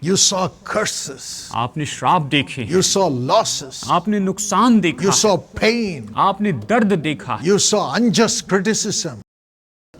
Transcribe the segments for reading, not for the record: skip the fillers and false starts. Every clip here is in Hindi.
You saw curses. आपने श्राप देखे हैं, You saw losses. आपने नुकसान देखा You है, saw pain. आपने दर्द देखा है, You saw unjust criticism.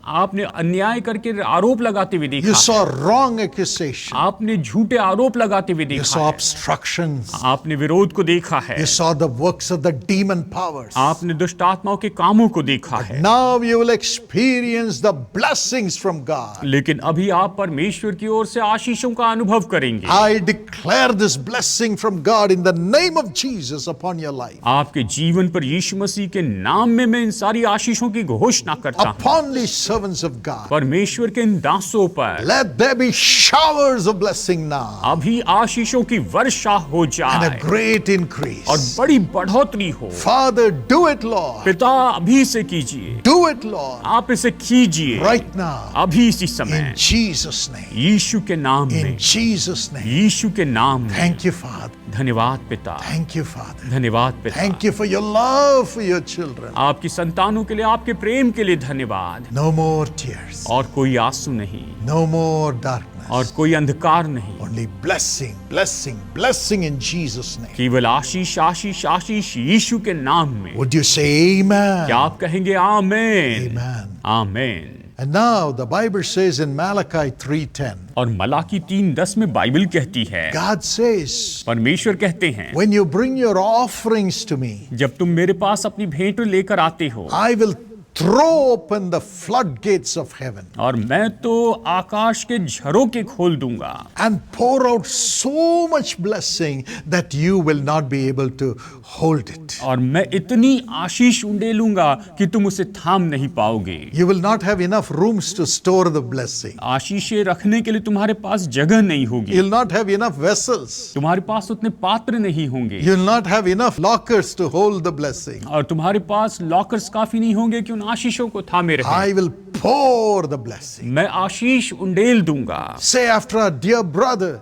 आपने अन्याय करके आरोप लगाते हुए देखा You है, saw wrong accusation. आपने झूठे आरोप लगाते हुए You देखा saw है, obstructions. आपने विरोध को देखा है, You saw the works of the demon powers. आपने दुष्ट आत्माओं के कामों को देखा है। Now you will experience the blessings from God. लेकिन अभी आप परमेश्वर की ओर से आशीषों का अनुभव करेंगे। I declare this blessing from God in the name of Jesus upon your life. आपके जीवन पर यीशु मसीह के नाम में मैं इन सारी आशीषों की घोषणा करता हूँ। Upon these servants of God. परमेश्वर के इन दासों पर Let there be showers of blessing now. अभी आशीषों की वर्षा हो And जाए a great और increase. बड़ी बढ़ोतरी हो। Father, do it, Lord. पिता अभी से कीजिए, Do it, Lord. आप इसे कीजिए Right now. अभी इसी समय, In Jesus' name. यीशु के नाम In में, Jesus' name. यीशु के नाम में। Thank you, Father. धन्यवाद पिता, Thank you, Father. धन्यवाद पिता। Thank you for your love for your children. आपकी संतानों के लिए, आपके प्रेम के लिए धन्यवाद। No more tears. और कोई आंसू नहीं, No more darkness. और कोई अंधकार नहीं, Only blessing, blessing, blessing in Jesus' name. केवल आशीष आशीष आशीष यीशु के नाम में। Would you say amen? क्या आप कहेंगे आमेन? Amen. Amen. And now the Bible says in Malachi 3:10, और मलाकी 3:10 में बाइबल कहती है, God says, परमेश्वर कहते हैं, when you bring your offerings to me, जब तुम मेरे पास अपनी भेंट लेकर आते हो, I will throw open the floodgates of heaven और मैं तो आकाश के झरोखे खोल दूंगा and pour out so much blessing that you will not be able to hold it. और मैं इतनी आशीष उंडेलूंगा कि तुम उसे थाम नहीं पाओगे। You will not have enough rooms to store the blessing. आशीषें रखने के लिए तुम्हारे पास जगह नहीं होगी, You'll not have enough vessels. तुम्हारे पास उतने पात्र नहीं होंगे, You'll not have enough lockers to hold the blessing. और तुम्हारे पास लॉकर्स काफी नहीं होंगे कि उन आशीषों को थामे रहे। I will pour the blessing. मैं आशीष उंडेल दूंगा। Say after our dear brother,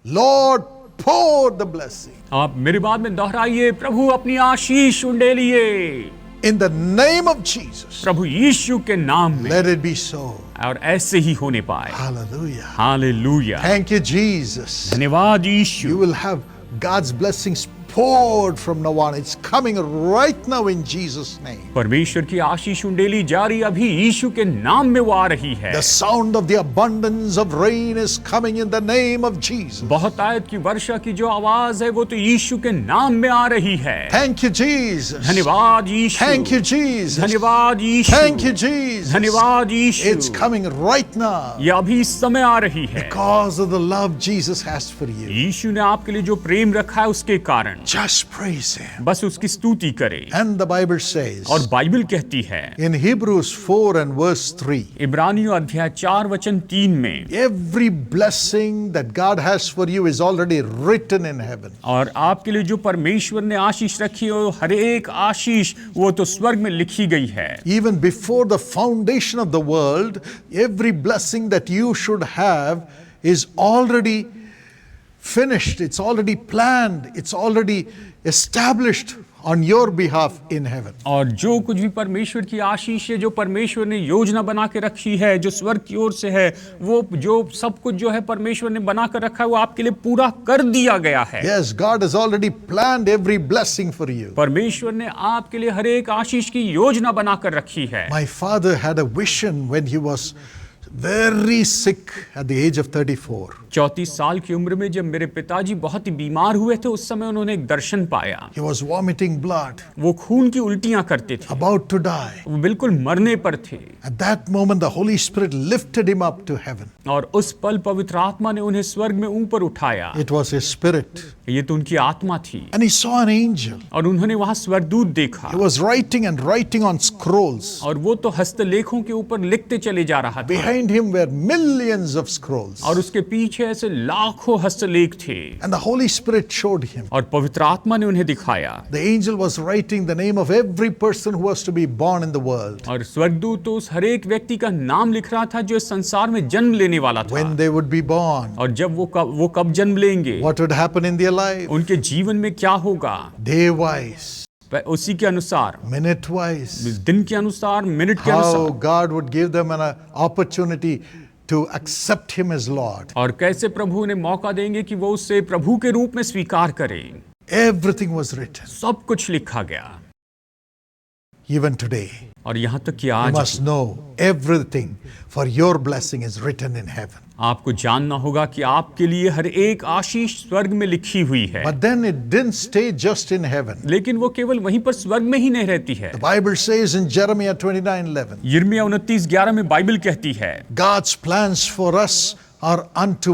Lord, pour the blessing. आप मेरी बात में दोहराइए, प्रभु अपनी आशीष उंडेलिए। In the name of Jesus, प्रभु यीशु के नाम में, let it be so. और ऐसे ही होने पाए। Hallelujah. Hallelujah. Thank you, Jesus. धन्यवाद You Yeshu. will have God's blessings poured from now on. It's coming right now in Jesus' name. परमेश्वर की आशीष उंडेली जारी अभी यीशु के नाम में वो आ रही है। The sound of the abundance of rain is coming in the name of Jesus. बहुत आयत की वर्षा की जो आवाज है वो तो यीशु के नाम में आ रही है। Thank you, Jesus. धन्यवाद यीशु। Thank you, Jesus. धन्यवाद यीशु। Thank you, Jesus. धन्यवाद यीशु। It's coming right now ये अभी इस समय आ रही है, because of the love Jesus has for you. यीशु ने आपके लिए जो प्रेम रखा है उसके कारण। Just praise Him. बस उसकी स्तुति करें। And the Bible says और बाइबल कहती है in Hebrews 4 and verse 3, इब्रानियों अध्याय 4 वचन 3 में, every blessing that God has for you is already written in heaven. और आपके लिए जो परमेश्वर ने आशीष रखी है हर एक आशीष वो तो स्वर्ग में लिखी गई है। Even before the foundation of the world, every blessing that you should have is already finished. It's already planned. It's already established on your behalf in heaven. और जो कुछ भी परमेश्वर की आशीष है, जो परमेश्वर ने योजना बना के रखी है, जो स्वर्ग की ओर से है, वो जो सब कुछ जो है परमेश्वर ने बना कर रखा है वो आपके लिए पूरा कर दिया गया है। Yes, God has already planned every blessing for you. परमेश्वर ने आपके लिए हर एक आशीष की योजना बना कर रखी है। My father had a vision when he was very sick at the age of 34. 34 साल की उम्र में जब मेरे पिताजी बहुत ही बीमार हुए थे उस समय उन्होंने एक दर्शन पाया। He was vomiting blood, वो खून की उल्टियां करते थे, about to die. वो बिल्कुल मरने पर थे। At that moment, the Holy Spirit lifted him up to heaven. और उस पल पवित्र आत्मा ने उन्हें स्वर्ग में ऊपर उठाया। It was his spirit. ये तो उनकी आत्मा थी। And he saw an angel. और उन्होंने वहां स्वर्गदूत देखा। He was writing and writing on scrolls. और वो तो हस्तलेखों के ऊपर लिखते चले जा रहा था। Behind him were millions of scrolls. और उसके पीछे ऐसे लाखों हस्तलेख थे। And the Holy Spirit showed him. और पवित्र आत्मा ने उन्हें दिखाया। The angel was writing the name of every person who was to be born in the world. और स्वर्गदूत तो उस हर एक व्यक्ति का नाम लिख रहा था जो इस संसार में जन्म लेने वाला था। When they would be born. और जब वो कब जन्म लेंगे, What would happen in their life? उनके जीवन में क्या होगा, Day wise. उसी के अनुसार, Minute wise. दिन के अनुसार, मिनट के How अनुसार, God would give them an opportunity to accept him as Lord. और कैसे प्रभु उन्हें मौका देंगे कि वो उससे प्रभु के रूप में स्वीकार करें। Everything was written. सब कुछ लिखा गया। Even today, और यहाँ तक कि you आज must know everything for your blessing is written in heaven. आपको जानना होगा कि आपके लिए हर एक आशीष स्वर्ग में लिखी हुई है। But then it didn't stay just in heaven. लेकिन वो केवल वहीं पर स्वर्ग में ही नहीं रहती है। The Bible says in Jeremiah 29:11, यिर्मयाह 29:11 में बाइबल कहती है, God's plans for us are unto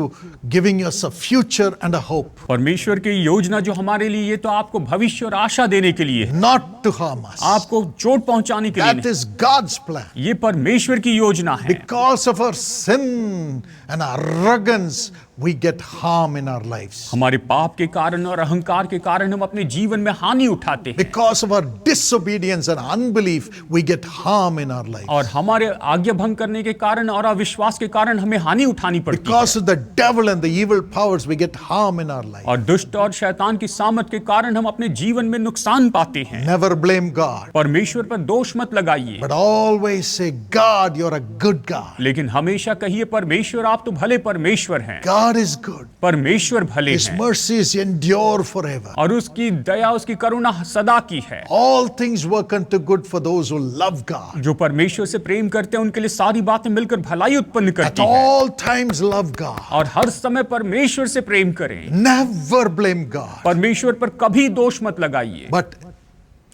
giving us a future and a hope, परमेश्वर की योजना जो हमारे लिए, ये तो आपको भविष्य और आशा देने के लिए है, not to harm us. आपको चोट पहुंचाने के लिए That नहीं। is God's plan. ये परमेश्वर की योजना है। Because of our sin and arrogance, we get harm in our lives. हमारे पाप के कारण और अहंकार के कारण हम अपने जीवन में हानि उठाते हैं, Because of our disobedience and unbelief, we get harm in our lives. और हमारे आज्ञा भंग करने के कारण और अविश्वास के कारण हमें हानि उठानी पड़ती है। Because of the devil and the evil powers, we get harm in our life. और दुष्ट और शैतान की सामर्थ के कारण हम अपने जीवन में नुकसान पाते हैं। Never blame God, परमेश्वर पर दोष मत लगाइए, but always say, God, you're a good God. लेकिन हमेशा कहिए, परमेश्वर आप तो भले परमेश्वर हैं। God is good. परमेश्वर भले His हैं mercies endure forever. और उसकी दया, उसकी करुणा सदा की है। All things work unto good for those who love God. जो परमेश्वर से प्रेम करते हैं उनके लिए सारी बातें मिलकर भलाई उत्पन्न At करती है। all times love God. और हर समय परमेश्वर से प्रेम करें। Never blame God, परमेश्वर पर कभी दोष मत लगाइए, but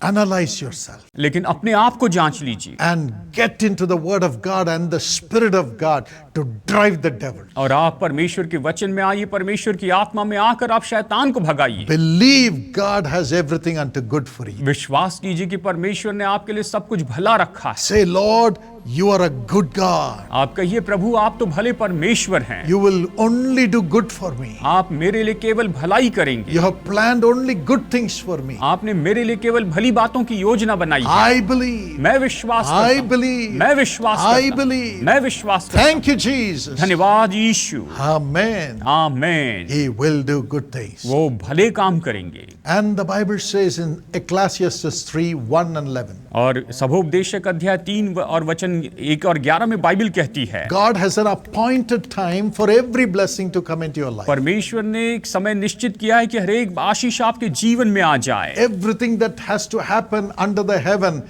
analyze yourself लेकिन अपने आप को जांच लीजिए and get into the Word of God and the Spirit of God to drive the devil. और आप परमेश्वर के वचन में आइए, परमेश्वर की आत्मा में आकर आप शैतान को भगाइए। Believe God has everything unto good for you. विश्वास कीजिए कि परमेश्वर ने आपके लिए सब कुछ भला रखा है। Say, Lord, you are a good God. आप कहिए, प्रभु आप तो भले परमेश्वर हैं, You will only do good for me. आप मेरे लिए केवल भलाई करेंगे, You have planned only good things for me. आपने मेरे लिए केवल भली बातों की योजना बनाई है। I believe. मैं विश्वास I करता हूं, believe. मैं विश्वास I करता हूं, believe. मैं विश्वास करता Thank you, Jesus. हूं। धन्यवाद यीशु। Amen. Amen. He will do good things. वो भले काम करेंगे। And the Bible says in Ecclesiastes 3:1 and 11, और सभोपदेशक अध्याय 3 और वचन 1 और 11 में बाइबल कहती है, God has an appointed time for every blessing to come into your life. परमेश्वर ने एक समय निश्चित किया है कि हर एक आशीष आपके जीवन में आ जाए। Everything that has to happen under the heaven,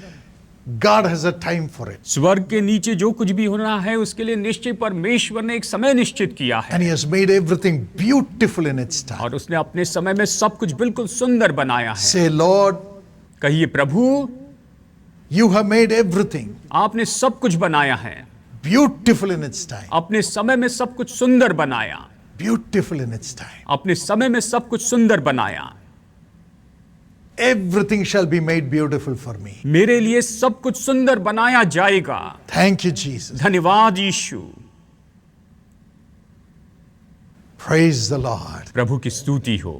God has a time for it. स्वर्ग के नीचे जो कुछ भी होना है उसके लिए निश्चय परमेश्वर ने एक समय निश्चित किया है, And He has made everything beautiful in its time. और उसने अपने समय में सब कुछ बिल्कुल सुंदर बनाया है। Say, Lord, कहिए, प्रभु you have made everything आपने सब कुछ बनाया है, beautiful in its time. अपने समय में सब कुछ सुंदर बनाया, Beautiful in its time. अपने समय में सब कुछ सुंदर बनाया। Everything shall be made beautiful for me. मेरे लिए सब कुछ सुंदर बनाया जाएगा। Thank you, Jesus. धन्यवाद यीशु। Praise the Lord. प्रभु की स्तुति हो।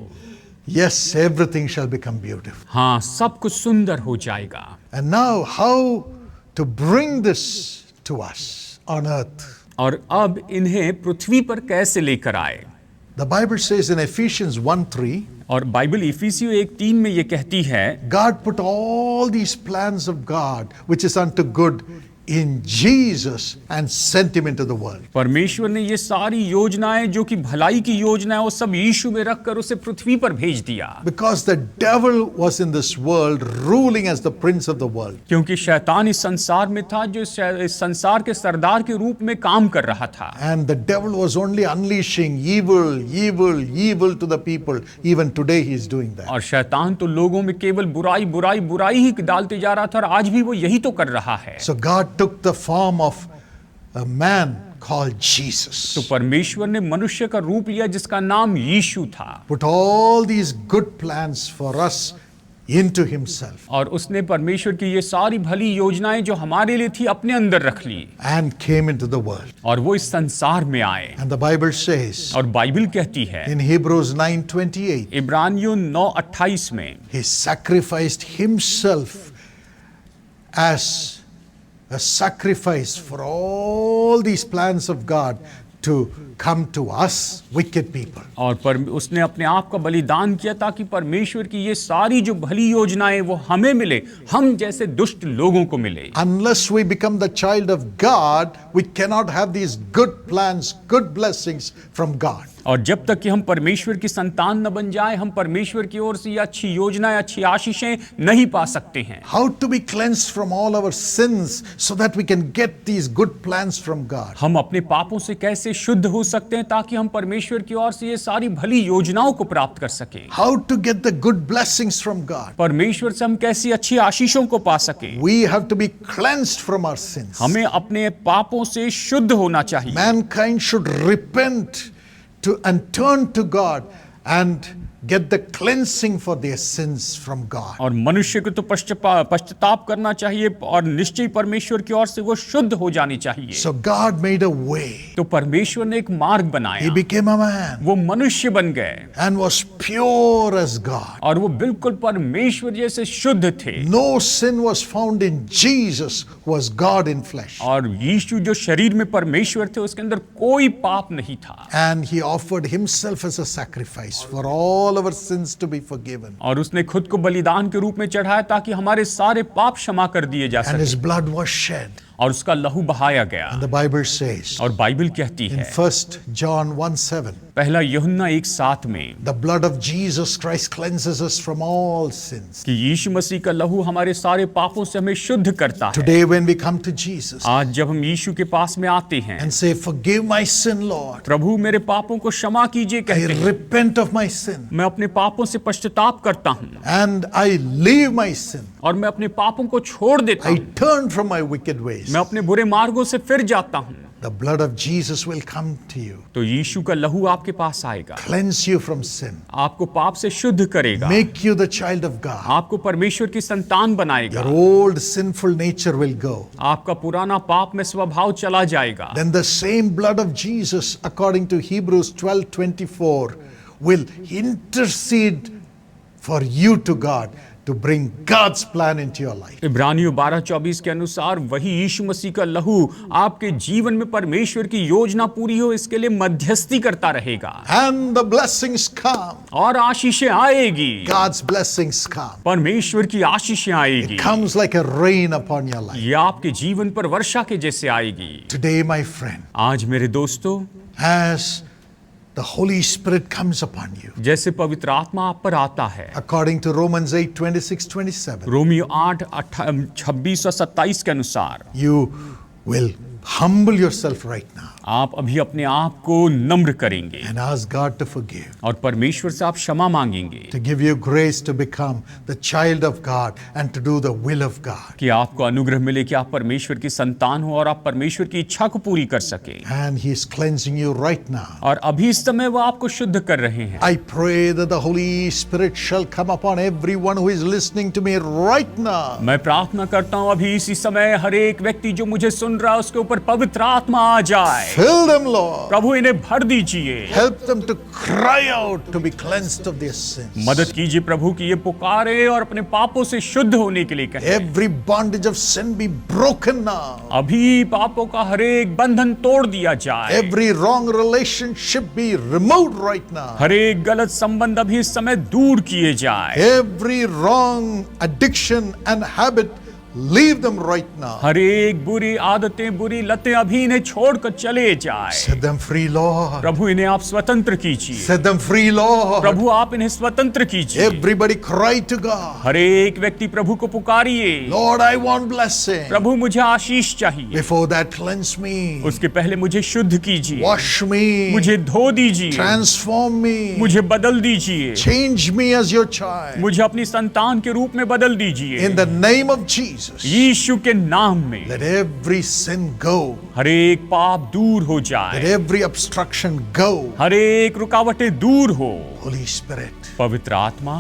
Yes, everything shall become beautiful. हाँ, सब कुछ सुंदर हो जाएगा। And now, how to bring this to us on earth? और अब इन्हें पृथ्वी पर कैसे लेकर आए? The Bible says in Ephesians 1:3, और बाइबल इफिसियों 1:3 में ये कहती है, God put all these plans of God, which is unto good, in Jesus and sent him into the world. परमेश्वर ने ये सारी योजनाएं जो कि भलाई की योजनाएं वो सब यीशु में रखकर उसे पृथ्वी पर भेज दिया। Because the devil was in this world ruling as the prince of the world. क्योंकि शैतान इस संसार में था जो इस संसार के सरदार के रूप में काम कर रहा था। And the devil was only unleashing evil to the people. Even today he is doing that. और शैतान तो लोगों में केवल बुराई ही डालते जा रहा था, और आज भी वो यही तो कर रहा है। So God took the form of a man called Jesus. तो परमेश्वर ने मनुष्य का रूप लिया जिसका नाम यीशु था, Put all these good plans for us into himself और उसने परमेश्वर की ये सारी भली योजनाएं जो हमारे लिए थी अपने अंदर रख ली, and came into the world. और वो इस संसार में आए। And the Bible says और बाइबल कहती है in Hebrews 9:28, इब्रानियों 9:28 में, he sacrificed himself as a sacrifice for all these plans of God to come to us, wicked people. और उसने अपने आप का बलिदान किया ताकि परमेश्वर की ये सारी जो भली योजनाएं वो हमें मिले, हम जैसे दुष्ट लोगों को मिले। Unless we become the child of God, we cannot have these good plans, good blessings from God. और जब तक कि हम परमेश्वर की संतान न बन जाए, हम परमेश्वर की ओर से ये अच्छी योजनाएं, अच्छी आशीषें नहीं पा सकते हैं। How to be cleansed from all our sins so that we can get these good plans from God. हम अपने पापों से कैसे शुद्ध हो सकते हैं ताकि हम परमेश्वर की ओर से ये सारी भली योजनाओं को प्राप्त कर सकें। How to get the good blessings from God. परमेश्वर से हम कैसी अच्छी आशीषों को पा सकें। We have to be cleansed from our sins. हमें अपने पापों से शुद्ध होना चाहिए। Mankind should repent and turn to God and get the cleansing for their sins from God. और मनुष्य को तो पश्चाताप करना चाहिए और निश्चय परमेश्वर की ओर से वो शुद्ध हो जानी चाहिए। So God made a way. तो परमेश्वर ने एक मार्ग He बनाया, became a man वो मनुष्य बन गए and was pure as God. और वो बिल्कुल परमेश्वर जैसे शुद्ध थे। No sin was found in Jesus, who was God in flesh. और यीशु जो शरीर में परमेश्वर थे, उसके अंदर कोई पाप नहीं था। And he offered himself as a sacrifice for all our sins to be forgiven. और उसने खुद को बलिदान के रूप में चढ़ाया ताकि हमारे सारे पाप क्षमा कर दिए जा And his सके। blood was shed. और उसका लहू बहाया गया। And the Bible says और बाइबल कहती in है 1 John 1:7, पहला यूहन्ना 1:7 में the blood of Jesus Christ cleanses us from all sins. कि यीशु मसीह का लहू हमारे सारे पापों से हमें शुद्ध करता है। Today when we come to Jesus आज जब हम यीशु के पास में आते हैं, and say, forgive my sin, Lord. प्रभु मेरे पापों को क्षमा कीजिए I कहते हैं, repent of my sin मैं अपने पापों से पश्चाताप करता हूँ and I leave my sin. और मैं अपने पापों को छोड़ देता I हूँ, turn from my wicked ways. मैं अपने बुरे मार्गों से फिर जाता हूँ। The blood of Jesus will come to you, तो यीशु का लहू आपके पास आएगा, cleanse you from sin, आपको पाप से शुद्ध करेगा, make you the child of God. आपको परमेश्वर की संतान बनाएगा, Your old sinful nature will go. आपका पुराना पाप में स्वभाव चला जाएगा। Then the same blood of Jesus, according to Hebrews 12:24, will intercede for you to God to bring God's plan into your life. इब्रानियों 12:24 के अनुसार वही यीशु मसीह का लहू आपके जीवन में परमेश्वर की योजना पूरी हो इसके लिए मध्यस्थी करता रहेगा। And the blessings come. और आशीषें आएगी, God's blessings come. परमेश्वर की आशीषें आएगी, It comes like a rain upon your life. ये आपके जीवन पर वर्षा के जैसे आएगी। Today, my friend, आज मेरे दोस्तों, as the Holy Spirit comes upon you, जैसे पवित्र आत्मा आप पर आता है, according to Romans 8:26-27, रोमियो 8:26 और 27 के अनुसार, you will humble yourself right now आप अभी अपने आप को नम्र करेंगे and ask God to forgive, और परमेश्वर से आप क्षमा मांगेंगे to give you grace to become the child of God and to do the will of God. कि आपको अनुग्रह मिले कि आप परमेश्वर की संतान हो और आप परमेश्वर की इच्छा को पूरी कर सके। And He is cleansing you right now. और अभी इस समय वो आपको शुद्ध कर रहे हैं। I pray that the Holy Spirit shall come upon everyone who is listening to me right now. मैं प्रार्थना करता हूँ अभी इसी समय हर एक व्यक्ति जो मुझे सुन रहा है उसके ऊपर पवित्र आत्मा आ जाए। Fill them, Lord. प्रभु इन्हें भर दीजिए। Help them to cry out to be cleansed of their sins. मदद कीजिए प्रभु कि ये पुकारे और अपने पापों से शुद्ध होने के लिए कहें। Every bondage of sin be broken now. अभी पापों का हर एक बंधन तोड़ दिया जाए। Every wrong relationship be removed right now. हर एक गलत संबंध अभी इस समय दूर किए जाए। Every wrong addiction and habit, leave them right now. हर एक बुरी आदतें, बुरी लतें अभी इन्हें छोड़कर चले जाए। Set them free, Lord. प्रभु इन्हें आप स्वतंत्र कीजिए। Set them free, Lord. प्रभु आप इन्हें स्वतंत्र कीजिए। Everybody cry to God. हर एक व्यक्ति प्रभु को पुकारिए। Lord, I want blessing. प्रभु मुझे आशीष चाहिए। Before that, cleanse me. उसके पहले मुझे शुद्ध कीजिए। Wash me. मुझे धो दीजिए। Transform me. मुझे बदल दीजिए। Change me as your child. मुझे अपनी संतान के रूप में बदल दीजिए। In the name of Jesus. यीशु के नाम में Let every sin go. हर एक पाप दूर हो Let जाए। every obstruction go. हर एक रुकावटें दूर हो। Holy Spirit, पवित्र आत्मा,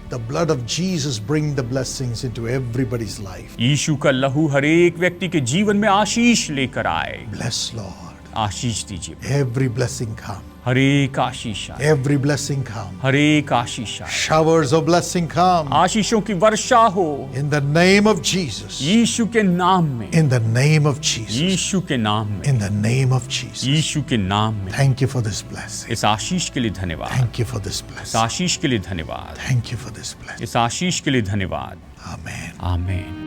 the blood of Jesus bring the blessings into everybody's life. यीशु का लहू हर एक व्यक्ति के जीवन में आशीष लेकर आए। Bless, Lord. आशीष दीजिए। Every blessing come. हर एक आशीष आए, Every blessing come. हर एक आशीष आए, Showers of blessing come. आशीषों की वर्षा हो In the name of Jesus. यीशु के नाम में, In the name of Jesus. यीशु के नाम में, In the name of Jesus. यीशु के नाम में। Thank you for this blessing. इस आशीष के लिए धन्यवाद, Thank you for this इस blessing. आशीष के लिए धन्यवाद, Thank you for this blessing. इस आशीष के लिए धन्यवाद। Amen. आमीन।